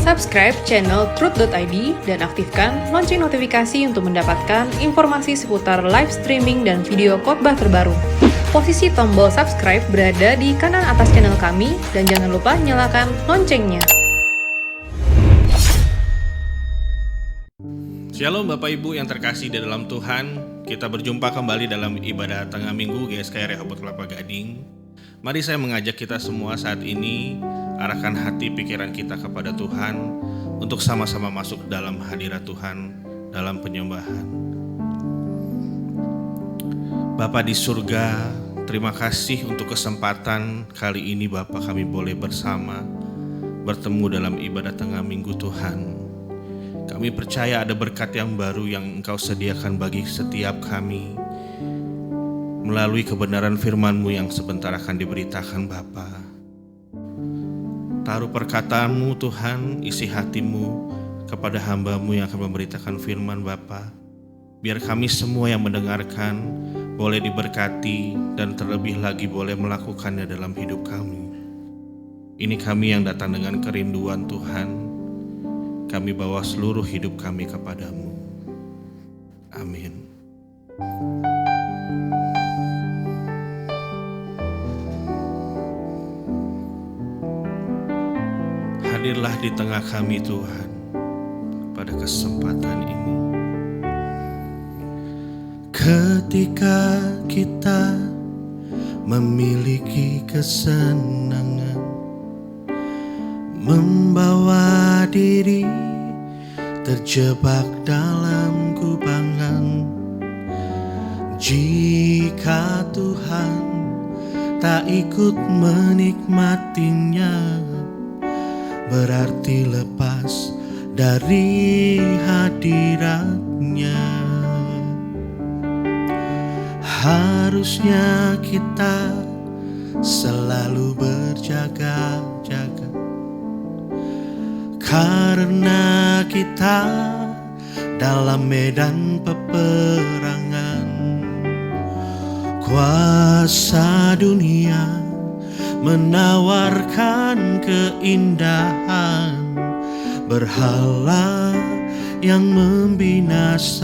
Subscribe channel Truth.id dan aktifkan lonceng notifikasi untuk mendapatkan informasi seputar live streaming dan video khotbah terbaru. Posisi tombol subscribe berada di kanan atas channel kami dan jangan lupa nyalakan loncengnya. Shalom Bapak Ibu yang terkasih di dalam Tuhan. Kita berjumpa kembali dalam ibadah tengah minggu GSKI Rehoboth Kelapa Gading. Mari saya mengajak kita semua saat ini arahkan hati pikiran kita kepada Tuhan untuk sama-sama masuk dalam hadirat Tuhan dalam penyembahan. Bapa di surga, terima kasih untuk kesempatan kali ini Bapa kami boleh bersama bertemu dalam ibadah tengah minggu Tuhan. Kami percaya ada berkat yang baru yang Engkau sediakan bagi setiap kami melalui kebenaran firman-Mu yang sebentar akan diberitakan Bapa. Taruh perkataan-Mu Tuhan, isi hati-Mu kepada hamba-Mu yang akan memberitakan firman Bapa. Biar kami semua yang mendengarkan boleh diberkati dan terlebih lagi boleh melakukannya dalam hidup kami. Ini kami yang datang dengan kerinduan Tuhan. Kami bawa seluruh hidup kami kepadamu. Amin. Hadirlah di tengah kami Tuhan pada kesempatan ini. Ketika kita memiliki kesenangan, membawa diri terjebak dalam kubangan, jika Tuhan tak ikut menikmatinya, berarti lepas dari hadiratnya. Harusnya kita selalu berjaga-jaga, karena kita dalam medan peperangan. Kuasa dunia menawarkan keindahan, berhala yang membinasakan.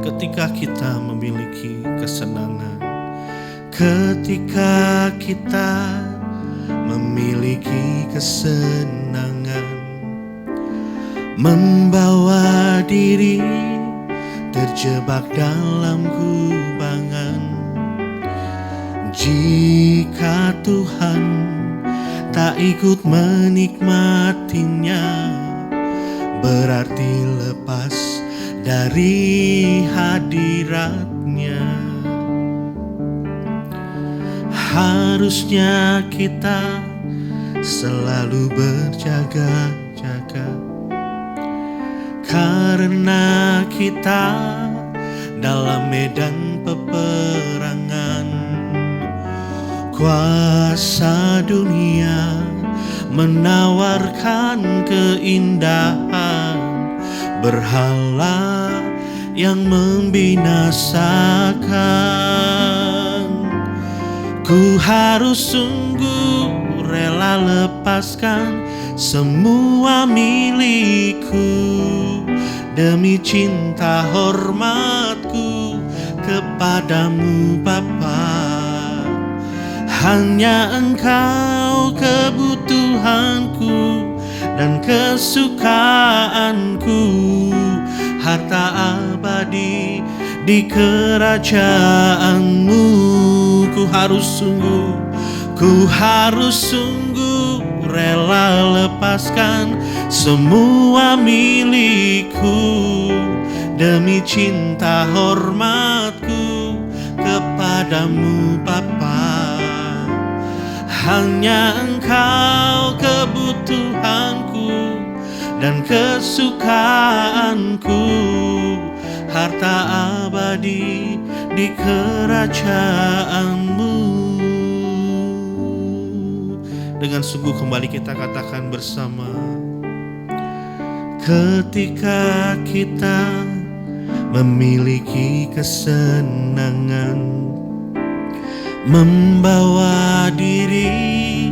Ketika kita memiliki kesenangan, ketika kita memiliki kesenangan, membawa diri terjebak dalam kubangan, jika Tuhan tak ikut menikmatinya, berarti lepas dari hadiratnya. Harusnya kita selalu berjaga-jaga, karena kita dalam medan peperangan. Kuasa dunia menawarkan keindahan, berhala yang membinasakan. Ku harus sungguh rela lepaskan semua milikku demi cinta hormatku kepadamu Bapa. Hanya Engkau kebutuhanku dan kesukaanku, harta abadi di kerajaanmu. Ku harus sungguh rela lepaskan semua milikku demi cinta hormatku kepadamu Bapa. Hanya Engkau kebutuhanku dan kesukaanku, harta abadi di kerajaanmu. Dengan sungguh kembali kita katakan bersama, ketika kita memiliki kesenangan, membawa diri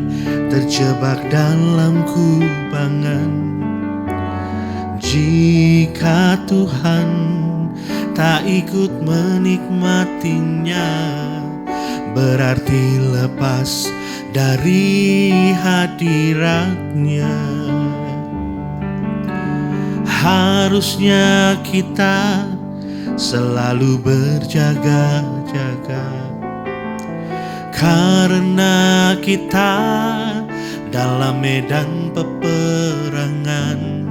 terjebak dalam kubangan. Jika Tuhan tak ikut menikmatinya, berarti lepas dari hadiratnya. Harusnya kita selalu berjaga-jaga, karena kita dalam medan peperangan.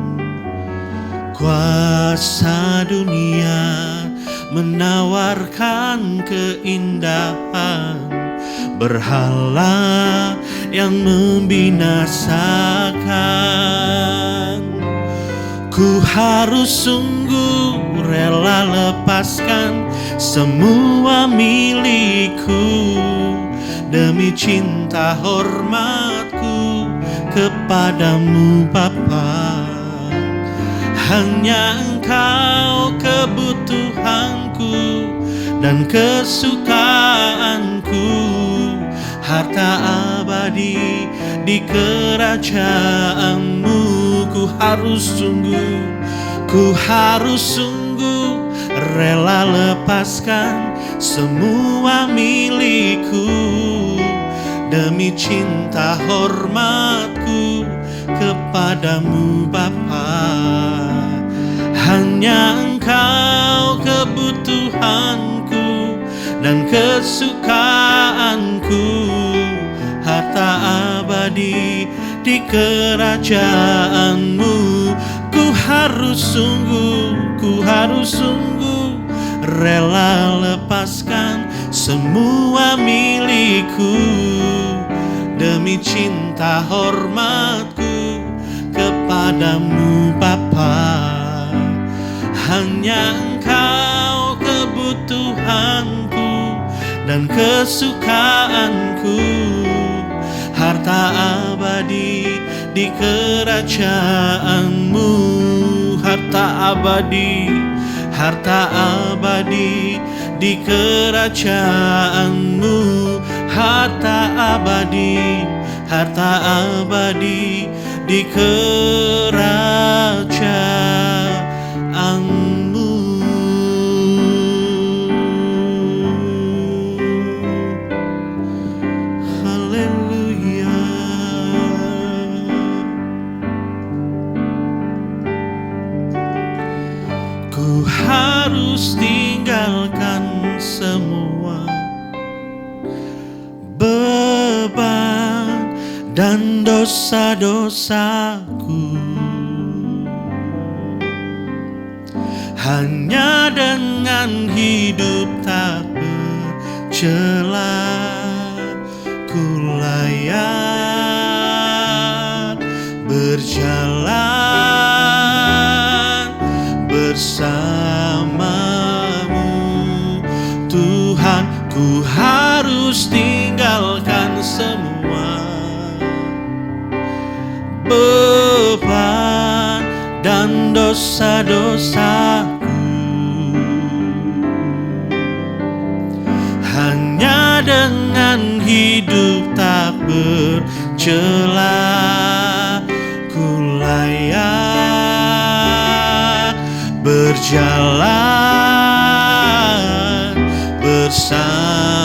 Kuasa dunia menawarkan keindahan, berhala yang membinasakan. Ku harus sungguh rela lepaskan semua milikku demi cinta hormatku kepadamu Bapa. Hanya Engkau kebutuhanku dan kesukaanku, harta abadi di kerajaanmu. Ku harus sungguh rela lepaskan semua milikku demi cinta hormatku kepadamu Bapa. Hanya Engkau kebutuhanku dan kesukaanku, harta abadi di kerajaanmu. Ku harus sungguh rela lepaskan semua milikku demi cinta hormatku kepadamu Bapa. Hanya Engkau kebutuhanku dan kesukaanku, harta abadi di kerajaanmu. Harta abadi di kerajaanmu. Harta abadi di kerajaanmu. Haleluya. Ku harus tinggalkan semua beban dan dosa-dosaku. Hanya dengan hidup tak bercela ku layak berjalan bersamamu Tuhan. Ku harus tinggalkan semua beban dan dosa-dosaku. Hanya dengan hidup tak bercela ku layak berjalan bersamamu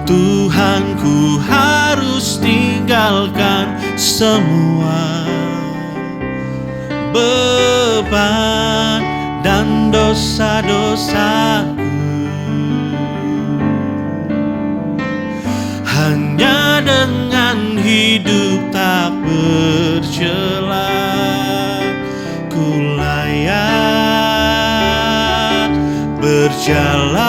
Tuhan. Ku harus tinggalkan semua beban dan dosa-dosaku. Hanya dengan hidup tak bercela ku layak berjalan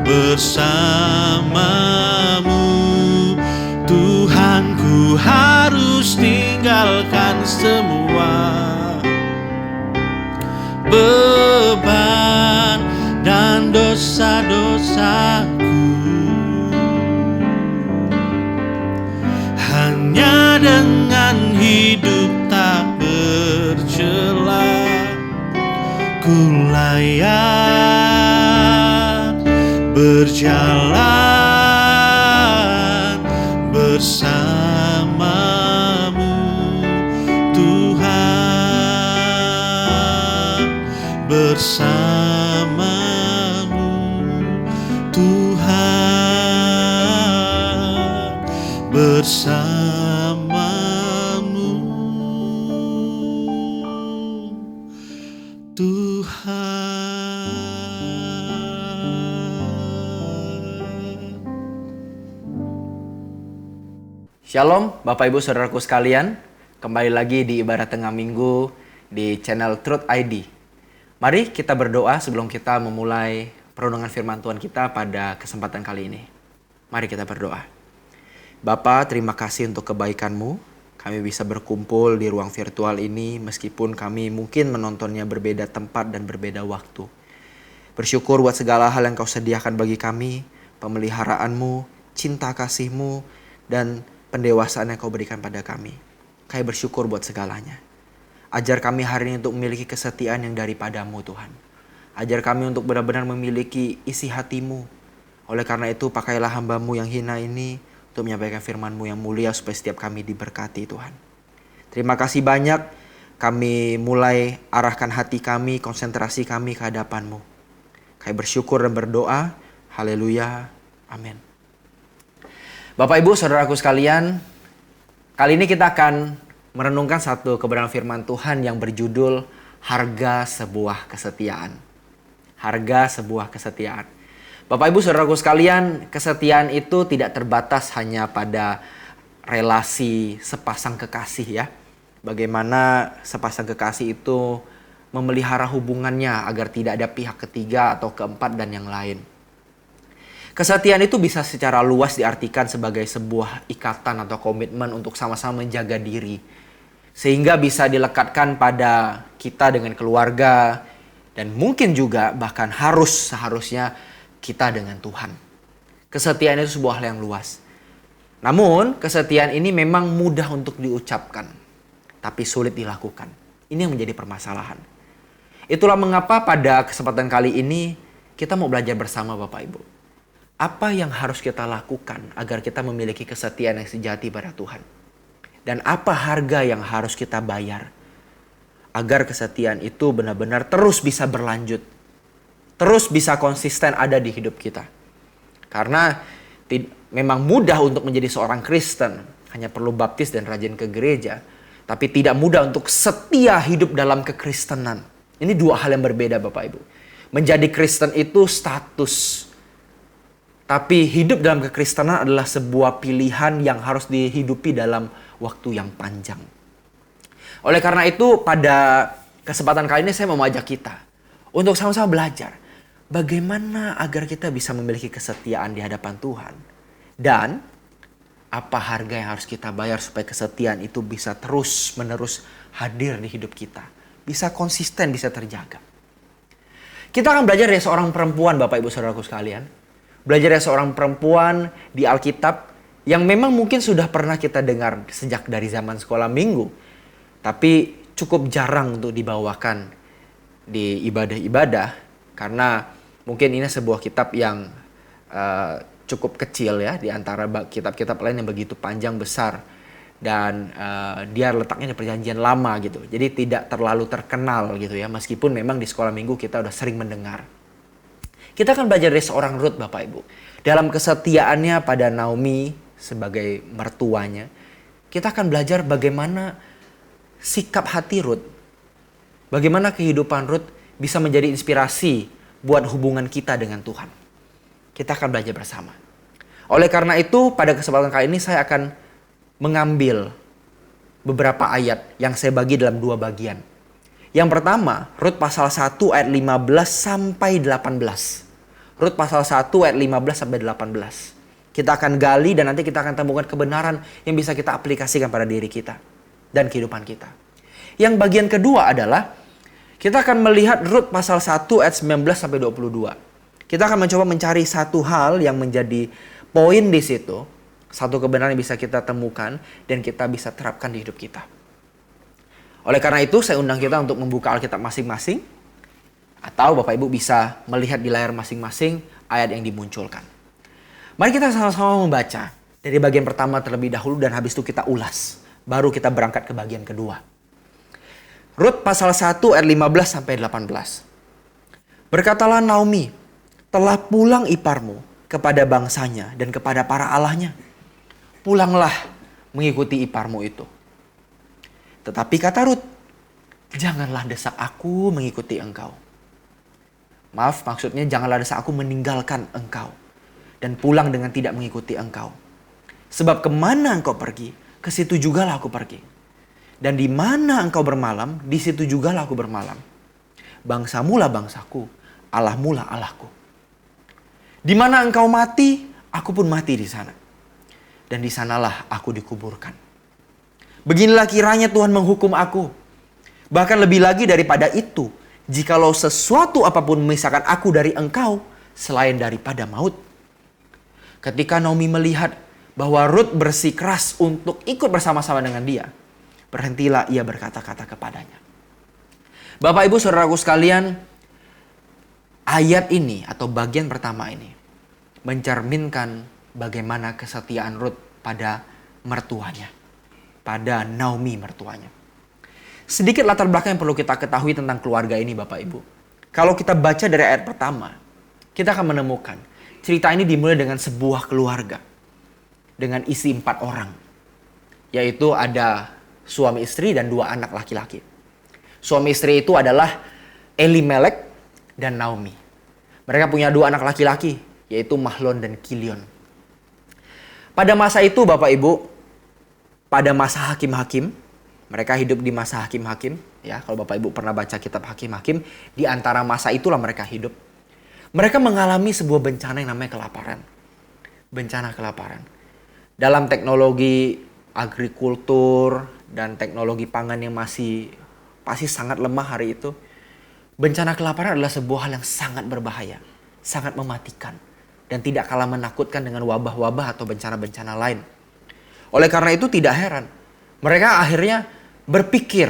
bersamamu Tuhan. Ku harus tinggalkan semua beban dan dosa-dosaku. Hanya dengan hidup tak bercela ku layak berjalan bersamamu Tuhan, bersamamu Tuhan, bersamamu Tuhan. Shalom Bapak Ibu Saudaraku sekalian, kembali lagi di Ibadah Tengah Minggu di channel Truth ID. Mari kita berdoa sebelum kita memulai perenungan firman Tuhan kita pada kesempatan kali ini. Mari kita berdoa. Bapa, terima kasih untuk kebaikan-Mu. Kami bisa berkumpul di ruang virtual ini meskipun kami mungkin menontonnya berbeda tempat dan berbeda waktu. Bersyukur buat segala hal yang Kau sediakan bagi kami, pemeliharaan-Mu, cinta kasih-Mu, dan pendewasaan yang Kau berikan pada kami. Kami bersyukur buat segalanya. Ajar kami hari ini untuk memiliki kesetiaan yang daripada-Mu Tuhan. Ajar kami untuk benar-benar memiliki isi hati-Mu. Oleh karena itu pakailah hamba-Mu yang hina ini untuk menyampaikan firman-Mu yang mulia supaya setiap kami diberkati Tuhan. Terima kasih banyak. Kami mulai arahkan hati kami, konsentrasi kami ke hadapan-Mu. Kami bersyukur dan berdoa. Haleluya. Amin. Bapak Ibu Saudaraku sekalian, kali ini kita akan merenungkan satu kebenaran firman Tuhan yang berjudul Harga Sebuah Kesetiaan. Harga sebuah kesetiaan. Bapak Ibu Saudaraku sekalian, kesetiaan itu tidak terbatas hanya pada relasi sepasang kekasih ya. Bagaimana sepasang kekasih itu memelihara hubungannya agar tidak ada pihak ketiga atau keempat dan yang lain. Kesetiaan itu bisa secara luas diartikan sebagai sebuah ikatan atau komitmen untuk sama-sama menjaga diri. Sehingga bisa dilekatkan pada kita dengan keluarga. Dan mungkin juga bahkan seharusnya kita dengan Tuhan. Kesetiaan itu sebuah hal yang luas. Namun kesetiaan ini memang mudah untuk diucapkan. Tapi sulit dilakukan. Ini yang menjadi permasalahan. Itulah mengapa pada kesempatan kali ini kita mau belajar bersama Bapak Ibu. Apa yang harus kita lakukan agar kita memiliki kesetiaan yang sejati pada Tuhan? Dan apa harga yang harus kita bayar agar kesetiaan itu benar-benar terus bisa berlanjut, terus bisa konsisten ada di hidup kita? Karena memang mudah untuk menjadi seorang Kristen, hanya perlu baptis dan rajin ke gereja, tapi tidak mudah untuk setia hidup dalam kekristenan. Ini dua hal yang berbeda Bapak Ibu. Menjadi Kristen itu status. Tapi hidup dalam kekristenan adalah sebuah pilihan yang harus dihidupi dalam waktu yang panjang. Oleh karena itu pada kesempatan kali ini saya mau mengajak kita untuk sama-sama belajar bagaimana agar kita bisa memiliki kesetiaan di hadapan Tuhan. Dan apa harga yang harus kita bayar supaya kesetiaan itu bisa terus-menerus hadir di hidup kita. Bisa konsisten, bisa terjaga. Kita akan belajar dari seorang perempuan Bapak Ibu Saudaraku sekalian. Belajar dari seorang perempuan di Alkitab yang memang mungkin sudah pernah kita dengar sejak dari zaman sekolah minggu. Tapi cukup jarang untuk dibawakan di ibadah-ibadah. Karena mungkin ini sebuah kitab yang cukup kecil ya. Di antara kitab-kitab lain yang begitu panjang besar. Dan dia letaknya di perjanjian lama gitu. Jadi tidak terlalu terkenal gitu ya. Meskipun memang di sekolah minggu kita udah sering mendengar. Kita akan belajar dari seorang Rut Bapak Ibu. Dalam kesetiaannya pada Naomi sebagai mertuanya. Kita akan belajar bagaimana sikap hati Rut. Bagaimana kehidupan Rut bisa menjadi inspirasi buat hubungan kita dengan Tuhan. Kita akan belajar bersama. Oleh karena itu pada kesempatan kali ini saya akan mengambil beberapa ayat yang saya bagi dalam dua bagian. Yang pertama, Rut pasal 1 ayat 15 sampai 18. Rut pasal 1 ayat 15 sampai 18. Kita akan gali dan nanti kita akan temukan kebenaran yang bisa kita aplikasikan pada diri kita dan kehidupan kita. Yang bagian kedua adalah kita akan melihat Rut pasal 1 ayat 19 sampai 22. Kita akan mencoba mencari satu hal yang menjadi poin di situ. Satu kebenaran yang bisa kita temukan dan kita bisa terapkan di hidup kita. Oleh karena itu saya undang kita untuk membuka Alkitab masing-masing. Atau Bapak Ibu bisa melihat di layar masing-masing ayat yang dimunculkan. Mari kita sama-sama membaca dari bagian pertama terlebih dahulu dan habis itu kita ulas. Baru kita berangkat ke bagian kedua. Rut pasal 1 ayat 15 sampai 18. Berkatalah Naomi, telah pulang iparmu kepada bangsanya dan kepada para allahnya. Pulanglah mengikuti iparmu itu. Tetapi kata Rut, janganlah desak aku mengikuti engkau. Maaf, maksudnya janganlah desak aku meninggalkan engkau dan pulang dengan tidak mengikuti engkau. Sebab kemana engkau pergi, ke situ jugalah aku pergi. Dan di mana engkau bermalam, di situ jugalah aku bermalam. Bangsamu lah bangsaku, Allahmu lah Allahku. Di mana engkau mati, aku pun mati di sana. Dan di sanalah aku dikuburkan. Beginilah kiranya Tuhan menghukum aku. Bahkan lebih lagi daripada itu, jikalau sesuatu apapun memisahkan aku dari engkau, selain daripada maut. Ketika Naomi melihat bahwa Rut bersikeras untuk ikut bersama-sama dengan dia, berhentilah ia berkata-kata kepadanya. Bapak Ibu Saudaraku sekalian, ayat ini atau bagian pertama ini mencerminkan bagaimana kesetiaan Rut pada mertuanya, pada Naomi mertuanya. Sedikit latar belakang yang perlu kita ketahui tentang keluarga ini Bapak Ibu. Kalau kita baca dari ayat pertama, kita akan menemukan cerita ini dimulai dengan sebuah keluarga dengan isi 4 orang. Yaitu ada suami istri dan 2 anak laki-laki. Suami istri itu adalah Elimelek dan Naomi. Mereka punya 2 anak laki-laki, yaitu Mahlon dan Kilion. Pada masa itu Bapak Ibu, pada masa hakim-hakim, mereka hidup di masa hakim-hakim. Ya, kalau Bapak Ibu pernah baca kitab hakim-hakim, di antara masa itulah mereka hidup. Mereka mengalami sebuah bencana yang namanya kelaparan. Bencana kelaparan. Dalam teknologi agrikultur dan teknologi pangan yang masih sangat lemah hari itu, bencana kelaparan adalah sebuah hal yang sangat berbahaya, sangat mematikan, dan tidak kalah menakutkan dengan wabah-wabah atau bencana-bencana lain. Oleh karena itu tidak heran, mereka akhirnya berpikir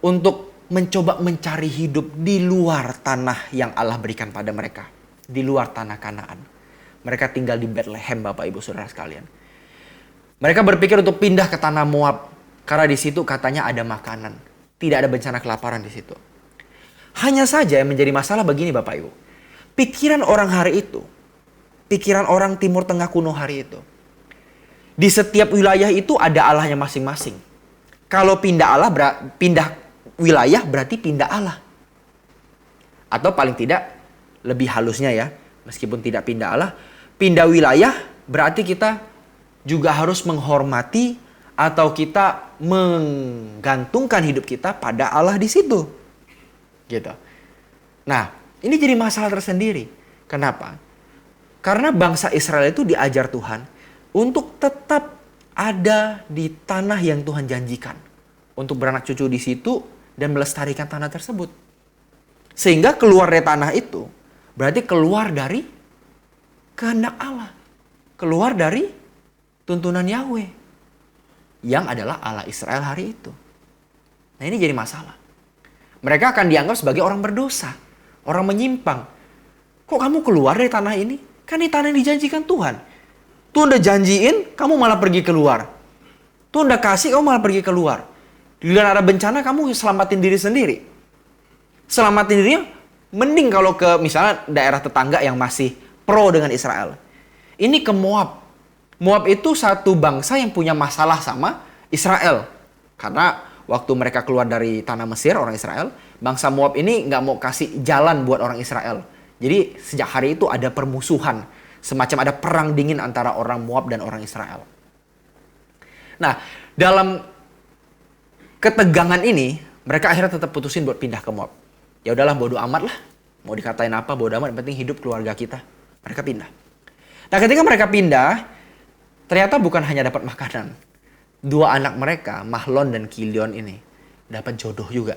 untuk mencoba mencari hidup di luar tanah yang Allah berikan pada mereka, di luar tanah Kanaan. Mereka tinggal di Bethlehem Bapak Ibu Saudara sekalian. Mereka berpikir untuk pindah ke tanah Moab karena di situ katanya ada makanan. Tidak ada bencana kelaparan di situ. Hanya saja yang menjadi masalah begini Bapak Ibu. Pikiran orang hari itu, pikiran orang Timur Tengah kuno hari itu, di setiap wilayah itu ada Allahnya masing-masing. Kalau pindah wilayah berarti pindah Allah. Atau paling tidak lebih halusnya ya, meskipun tidak pindah Allah, pindah wilayah berarti kita juga harus menghormati atau kita menggantungkan hidup kita pada Allah di situ. Gitu. Nah, ini jadi masalah tersendiri. Kenapa? Karena bangsa Israel itu diajar Tuhan untuk tetap ada di tanah yang Tuhan janjikan. Untuk beranak cucu di situ dan melestarikan tanah tersebut. Sehingga keluar dari tanah itu berarti keluar dari kehendak Allah. Keluar dari tuntunan Yahweh. Yang adalah Allah Israel hari itu. Nah ini jadi masalah. Mereka akan dianggap sebagai orang berdosa. Orang menyimpang. Kok kamu keluar dari tanah ini? Kan ini tanah yang dijanjikan Tuhan. Tuhan udah janjiin, kamu malah pergi keluar. Tuhan udah kasih, kamu malah pergi keluar. Bila ada bencana, kamu selamatin diri sendiri. Selamatin dirinya, mending kalau ke misalnya daerah tetangga yang masih pro dengan Israel. Ini ke Moab. Moab itu satu bangsa yang punya masalah sama Israel. Karena waktu mereka keluar dari tanah Mesir, orang Israel, bangsa Moab ini nggak mau kasih jalan buat orang Israel. Jadi sejak hari itu ada permusuhan. Semacam ada perang dingin antara orang Moab dan orang Israel. Nah, dalam ketegangan ini, mereka akhirnya tetap putusin buat pindah ke Moab. Ya udahlah, bodo amat lah. Mau dikatain apa, bodo amat. Yang penting hidup keluarga kita. Mereka pindah. Nah, ketika mereka pindah, ternyata bukan hanya dapat makanan. 2 anak mereka, Mahlon dan Kilion ini, dapat jodoh juga.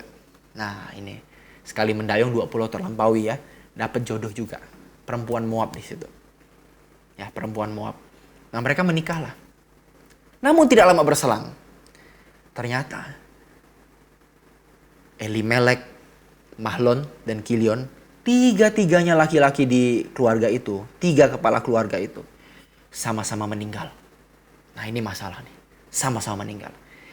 Nah, ini sekali mendayung 2 pulau terlampaui ya. Dapat jodoh juga. Perempuan Moab di situ. Ya, perempuan Moab. Nah, mereka menikahlah. Namun tidak lama berselang, ternyata Elimelek, Mahlon, dan Kilion, 3-tiganya laki-laki di keluarga itu, 3 kepala keluarga itu, sama-sama meninggal. Nah ini masalah nih. Sama-sama meninggal.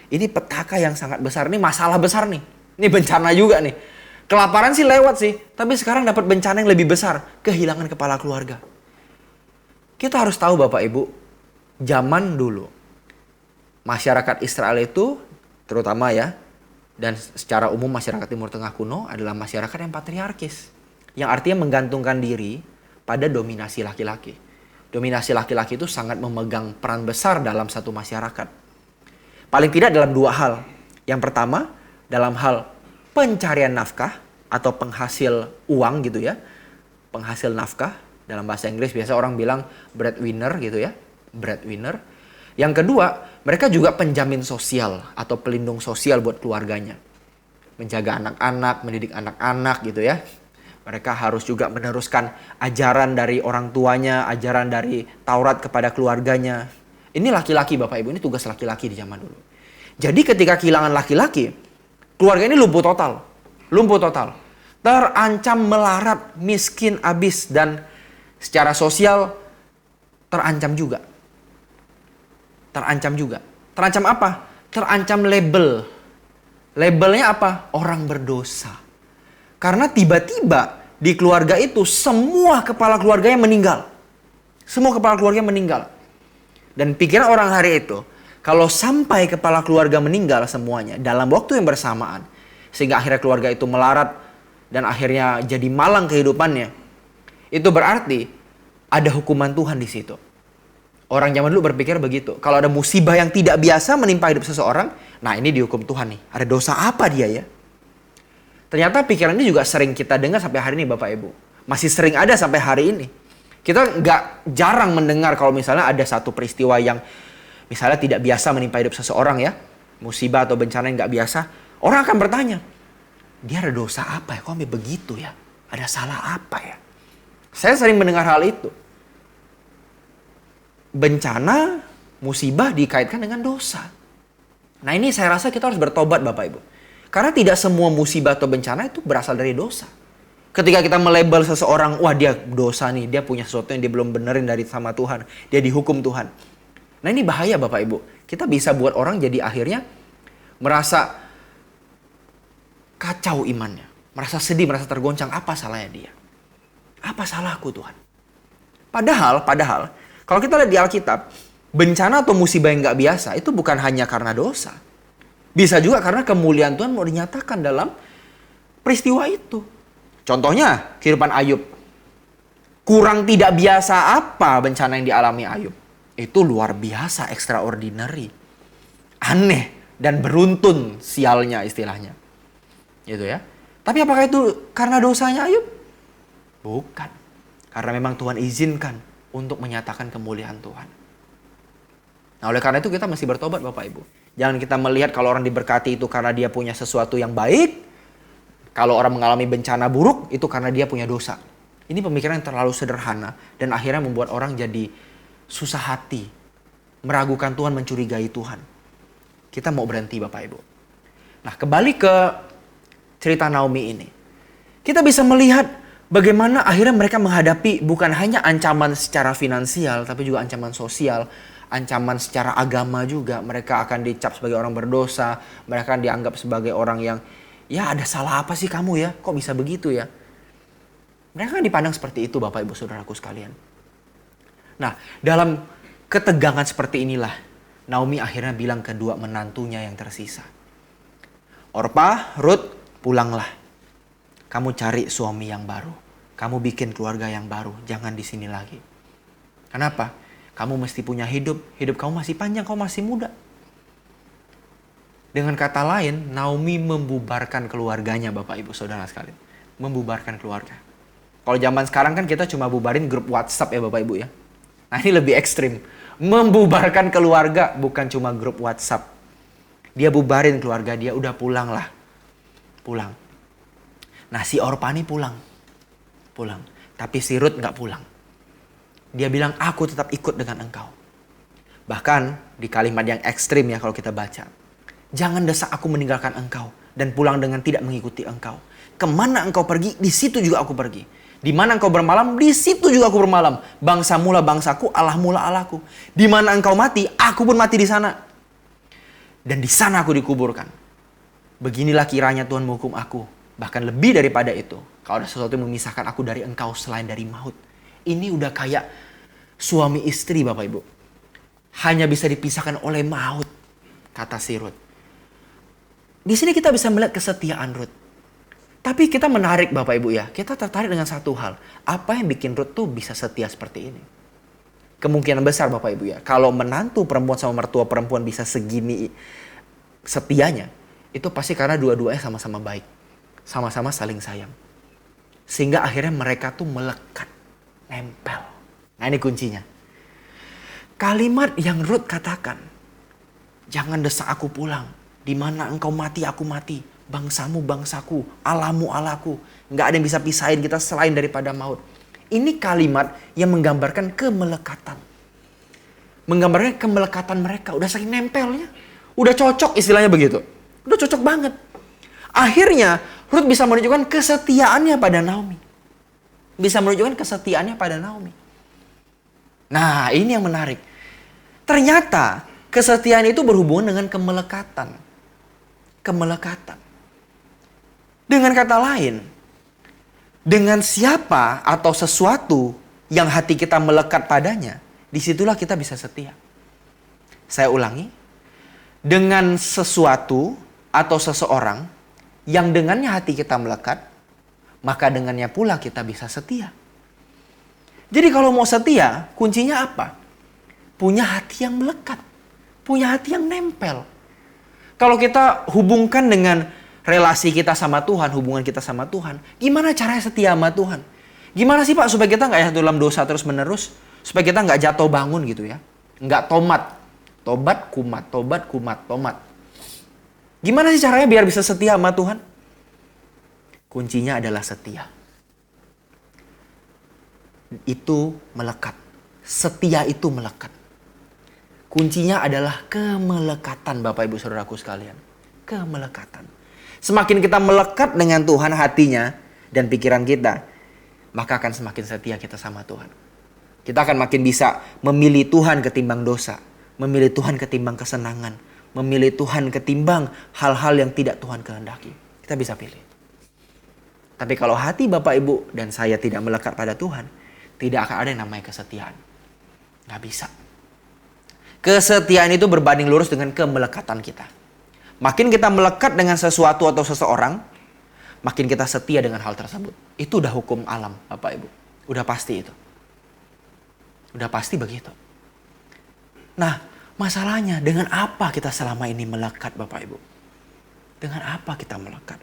Ini petaka yang sangat besar. Ini masalah besar nih. Ini bencana juga nih. Kelaparan sih lewat sih. Tapi sekarang dapat bencana yang lebih besar. Kehilangan kepala keluarga. Kita harus tahu Bapak Ibu. Zaman dulu. Masyarakat Israel itu terutama ya. Dan secara umum masyarakat Timur Tengah kuno adalah masyarakat yang patriarkis. Yang artinya menggantungkan diri pada dominasi laki-laki. Dominasi laki-laki itu sangat memegang peran besar dalam satu masyarakat. Paling tidak dalam dua hal. Yang pertama, dalam hal pencarian nafkah atau penghasil uang gitu ya. Penghasil nafkah, dalam bahasa Inggris biasa orang bilang breadwinner gitu ya. Breadwinner. Yang kedua, mereka juga penjamin sosial atau pelindung sosial buat keluarganya. Menjaga anak-anak, mendidik anak-anak gitu ya. Mereka harus juga meneruskan ajaran dari orang tuanya, ajaran dari Taurat kepada keluarganya. Ini laki-laki Bapak Ibu, ini tugas laki-laki di zaman dulu. Jadi ketika kehilangan laki-laki, keluarga ini lumpuh total. Lumpuh total. Terancam melarat, miskin, abis, dan secara sosial terancam juga. Terancam juga. Terancam apa? Terancam label. Labelnya apa? Orang berdosa. Karena tiba-tiba di keluarga itu semua kepala keluarganya meninggal. Semua kepala keluarga meninggal. Dan pikiran orang hari itu, kalau sampai kepala keluarga meninggal semuanya dalam waktu yang bersamaan, sehingga akhirnya keluarga itu melarat dan akhirnya jadi malang kehidupannya, itu berarti ada hukuman Tuhan di situ. Orang zaman dulu berpikir begitu. Kalau ada musibah yang tidak biasa menimpa hidup seseorang, nah ini dihukum Tuhan nih. Ada dosa apa dia ya? Ternyata pikiran ini juga sering kita dengar sampai hari ini Bapak Ibu. Masih sering ada sampai hari ini. Kita nggak jarang mendengar kalau misalnya ada satu peristiwa yang misalnya tidak biasa menimpa hidup seseorang ya. Musibah atau bencana yang nggak biasa. Orang akan bertanya, dia ada dosa apa ya? Kok sampai begitu ya? Ada salah apa ya? Saya sering mendengar hal itu. Bencana, musibah dikaitkan dengan dosa. Nah ini saya rasa kita harus bertobat Bapak Ibu. Karena tidak semua musibah atau bencana itu berasal dari dosa. Ketika kita melabel seseorang, wah dia dosa nih, dia punya sesuatu yang dia belum benerin dari sama Tuhan. Dia dihukum Tuhan. Nah ini bahaya Bapak Ibu. Kita bisa buat orang jadi akhirnya merasa kacau imannya. Merasa sedih, merasa tergoncang. Apa salahnya dia? Apa salahku Tuhan? Padahal, kalau kita lihat di Alkitab, bencana atau musibah yang gak biasa itu bukan hanya karena dosa. Bisa juga karena kemuliaan Tuhan mau dinyatakan dalam peristiwa itu. Contohnya kehidupan Ayub. Kurang tidak biasa apa bencana yang dialami Ayub. Itu luar biasa, extraordinary. Aneh dan beruntun sialnya istilahnya. Gitu ya. Tapi apakah itu karena dosanya Ayub? Bukan. Karena memang Tuhan izinkan untuk menyatakan kemuliaan Tuhan. Nah oleh karena itu kita mesti bertobat Bapak Ibu. Jangan kita melihat kalau orang diberkati itu karena dia punya sesuatu yang baik. Kalau orang mengalami bencana buruk itu karena dia punya dosa. Ini pemikiran yang terlalu sederhana. Dan akhirnya membuat orang jadi susah hati. Meragukan Tuhan, mencurigai Tuhan. Kita mau berhenti Bapak Ibu. Nah kembali ke cerita Naomi ini. Kita bisa melihat bagaimana akhirnya mereka menghadapi bukan hanya ancaman secara finansial. Tapi juga ancaman sosial. Ancaman secara agama juga. Mereka akan dicap sebagai orang berdosa. Mereka akan dianggap sebagai orang yang, ya ada salah apa sih kamu ya? Kok bisa begitu ya? Mereka kan dipandang seperti itu Bapak Ibu Saudaraku sekalian. Nah dalam ketegangan seperti inilah Naomi akhirnya bilang ke dua menantunya yang tersisa. Orpa, Ruth, pulanglah. Kamu cari suami yang baru. Kamu bikin keluarga yang baru. Jangan di sini lagi. Kenapa? Kamu mesti punya hidup. Hidup kamu masih panjang, kamu masih muda. Dengan kata lain, Naomi membubarkan keluarganya Bapak Ibu Saudara sekalian. Membubarkan keluarga. Kalau zaman sekarang kan kita cuma bubarin grup WhatsApp ya Bapak Ibu ya. Nah ini lebih ekstrim. Membubarkan keluarga bukan cuma grup WhatsApp. Dia bubarin keluarga dia, udah pulang lah. Pulang. Nah si Orpa ini pulang. Pulang. Tapi si Ruth gak pulang. Dia bilang, aku tetap ikut dengan engkau. Bahkan di kalimat yang ekstrim ya kalau kita baca. Jangan desak aku meninggalkan engkau dan pulang dengan tidak mengikuti engkau. Kemana engkau pergi, di situ juga aku pergi. Di mana engkau bermalam, di situ juga aku bermalam. Bangsamu lah bangsaku, Allahmu lah Allahku. Di mana engkau mati, aku pun mati di sana. Dan di sana aku dikuburkan. Beginilah kiranya Tuhan menghukum aku. Bahkan lebih daripada itu. Kalau ada sesuatu yang memisahkan aku dari engkau selain dari maut. Ini udah kayak suami istri Bapak Ibu. Hanya bisa dipisahkan oleh maut, kata si Rut. Di sini kita bisa melihat kesetiaan Rut. Tapi kita menarik Bapak Ibu ya. Kita tertarik dengan satu hal. Apa yang bikin Rut tuh bisa setia seperti ini? Kemungkinan besar Bapak Ibu ya. Kalau menantu perempuan sama mertua perempuan bisa segini setianya. Itu pasti karena dua-duanya sama-sama baik. Sama-sama saling sayang. Sehingga akhirnya mereka tuh melekat. Nempel. Nah ini kuncinya. Kalimat yang Rut katakan. Jangan desak aku pulang. Di mana engkau mati aku mati. Bangsamu bangsaku. Allahmu Allahku. Nggak ada yang bisa pisahin kita selain daripada maut. Ini kalimat yang menggambarkan kemelekatan. Menggambarkan kemelekatan mereka. Udah saking nempelnya. Udah cocok istilahnya begitu. Udah cocok banget. Akhirnya Rut bisa menunjukkan kesetiaannya pada Naomi. Bisa menunjukkan kesetiaannya pada Naomi. Nah ini yang menarik. Ternyata kesetiaan itu berhubungan dengan kemelekatan. Kemelekatan. Dengan kata lain, dengan siapa atau sesuatu yang hati kita melekat padanya, disitulah kita bisa setia. Saya ulangi, dengan sesuatu atau seseorang yang dengannya hati kita melekat, maka dengannya pula kita bisa setia. Jadi kalau mau setia, kuncinya apa? Punya hati yang melekat, punya hati yang nempel. Kalau kita hubungkan dengan relasi kita sama Tuhan, hubungan kita sama Tuhan, gimana caranya setia sama Tuhan? Gimana sih Pak supaya kita nggak jatuh dalam dosa terus menerus? Supaya kita nggak jatuh bangun gitu ya. Nggak tomat. Tobat, kumat, tobat, kumat, tomat. Gimana sih caranya biar bisa setia sama Tuhan? Kuncinya adalah setia. Itu melekat. Setia itu melekat. Kuncinya adalah kemelekatan Bapak Ibu Saudaraku sekalian. Kemelekatan. Semakin kita melekat dengan Tuhan hatinya dan pikiran kita, maka akan semakin setia kita sama Tuhan. Kita akan makin bisa memilih Tuhan ketimbang dosa. Memilih Tuhan ketimbang kesenangan. Memilih Tuhan ketimbang hal-hal yang tidak Tuhan kehendaki. Kita bisa pilih. Tapi kalau hati Bapak Ibu dan saya tidak melekat pada Tuhan, tidak akan ada yang namanya kesetiaan. Nggak bisa. Kesetiaan itu berbanding lurus dengan kemelekatan kita. Makin kita melekat dengan sesuatu atau seseorang, makin kita setia dengan hal tersebut. Itu udah hukum alam Bapak Ibu. Udah pasti itu. Udah pasti begitu. Nah, masalahnya dengan apa kita selama ini melekat Bapak Ibu? Dengan apa kita melekat?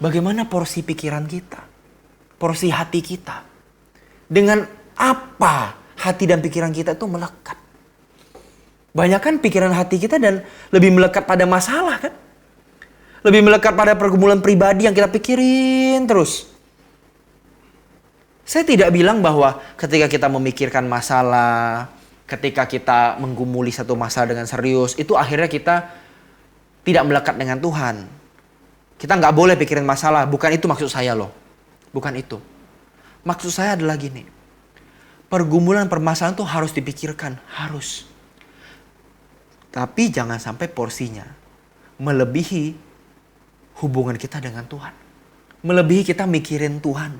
Bagaimana porsi pikiran kita? Porsi hati kita? Dengan apa hati dan pikiran kita itu melekat? Banyak kan pikiran hati kita dan lebih melekat pada masalah kan? Lebih melekat pada pergumulan pribadi yang kita pikirin terus. Saya tidak bilang bahwa ketika kita memikirkan masalah, ketika kita menggumuli satu masalah dengan serius, itu akhirnya kita tidak melekat dengan Tuhan. Kita nggak boleh pikirin masalah, bukan itu maksud saya loh. Bukan itu. Maksud saya adalah gini. Pergumulan permasalahan itu harus dipikirkan, harus. Tapi jangan sampai porsinya melebihi hubungan kita dengan Tuhan. Melebihi kita mikirin Tuhan.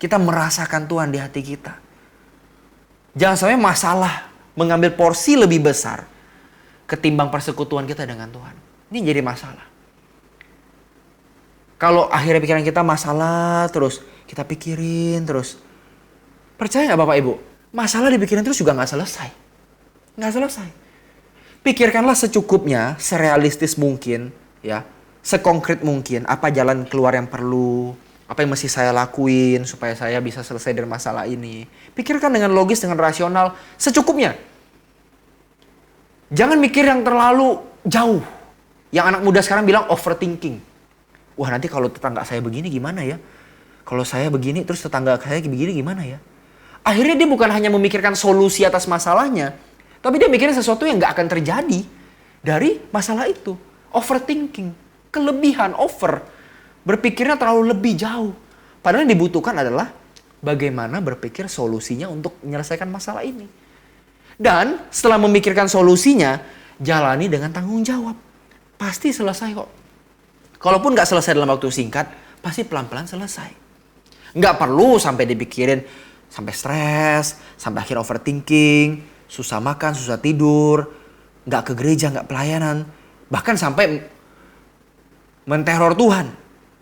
Kita merasakan Tuhan di hati kita. Jangan sampai masalah mengambil porsi lebih besar ketimbang persekutuan kita dengan Tuhan. Ini jadi masalah. Kalau akhirnya pikiran kita masalah terus, kita pikirin terus. Percaya gak Bapak Ibu? Masalah dipikirin terus juga gak selesai. Gak selesai. Pikirkanlah secukupnya, serealistis mungkin, ya, sekonkret mungkin. Apa jalan keluar yang perlu, apa yang mesti saya lakuin supaya saya bisa selesai dari masalah ini. Pikirkan dengan logis, dengan rasional, secukupnya. Jangan mikir yang terlalu jauh. Yang anak muda sekarang bilang overthinking. Wah nanti kalau tetangga saya begini gimana ya? Kalau saya begini terus tetangga saya begini gimana ya? Akhirnya dia bukan hanya memikirkan solusi atas masalahnya, tapi dia mikirin sesuatu yang gak akan terjadi dari masalah itu. Overthinking. Kelebihan, over. Berpikirnya terlalu lebih jauh. Padahal yang dibutuhkan adalah bagaimana berpikir solusinya untuk menyelesaikan masalah ini. Dan setelah memikirkan solusinya, jalani dengan tanggung jawab. Pasti selesai kok. Kalaupun nggak selesai dalam waktu singkat, pasti pelan-pelan selesai. Nggak perlu sampai dipikirin, sampai stres, sampai akhir overthinking, susah makan, susah tidur, nggak ke gereja, nggak pelayanan. Bahkan sampai menteror Tuhan.